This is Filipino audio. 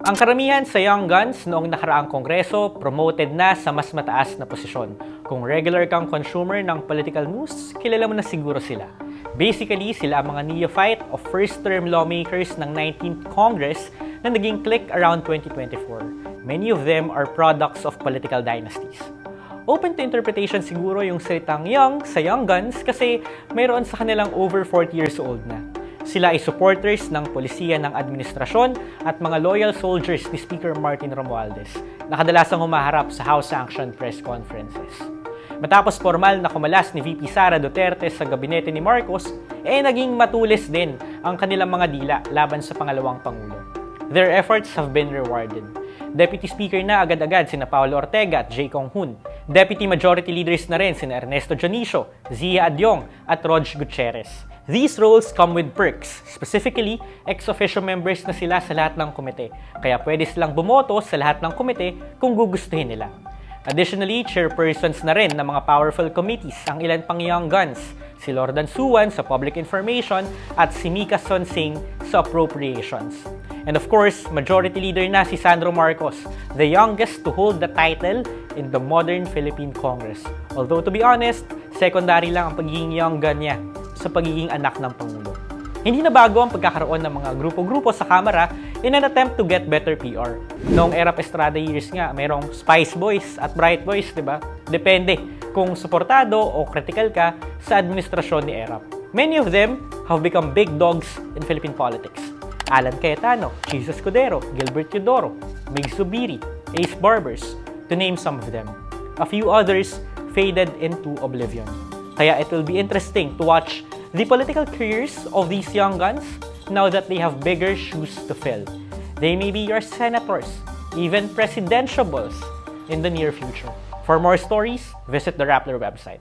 Ang karamihan sa Young Guns noong nakaraang kongreso promoted na sa mas mataas na posisyon. Kung regular kang consumer ng political news, kilala mo na siguro sila. Basically, sila ang mga neophyte of first-term lawmakers ng 19th Congress na naging clique around 2024. Many of them are products of political dynasties. Open to interpretation siguro yung salitang young sa Young Guns kasi mayroon sa kanilang over 40 years old na. Sila ay supporters ng polisiya ng administrasyon at mga loyal soldiers ni Speaker Martin Romualdez na kadalasang humaharap sa House-sanctioned press conferences. Matapos formal na kumalas ni VP Sara Duterte sa gabinete ni Marcos, naging matulis din ang kanilang mga dila laban sa pangalawang Pangulo. Their efforts have been rewarded. Deputy Speaker na agad-agad sina Paolo Ortega at Jay Kong-hun. Deputy Majority Leaders na rin sina Ernesto Jonicio, Zia Adyong at Rog Gutierrez. These roles come with perks. Specifically, ex-officio members na sila sa lahat ng komite. Kaya pwede silang bumoto sa lahat ng komite kung gugustuhin nila. Additionally, chairpersons na rin ng mga powerful committees ang ilan pang Young Guns. Si Lordan Suwan sa Public Information at si Mika Sonsing sa Appropriations. And of course, Majority Leader na si Sandro Marcos, the youngest to hold the title in the modern Philippine Congress. Although to be honest, secondary lang ang pagiging Young Gun niya sa pagiging anak ng Pangulo. Hindi na bago ang pagkakaroon ng mga grupo-grupo sa Kamara in an attempt to get better PR. Noong era Estrada years nga, mayroong Spice Boys at Bright Boys, di ba? Depende kung suportado o critical ka sa administrasyon ni ERAP. Many of them have become big dogs in Philippine politics. Alan Cayetano, Jesus Escudero, Gilbert Teodoro, Mig Zubiri, Ace Barbers, to name some of them. A few others faded into oblivion. Kaya it will be interesting to watch the political careers of these Young Guns now that they have bigger shoes to fill. They may be your senators, even presidentiables in the near future. For more stories, visit the Rappler website.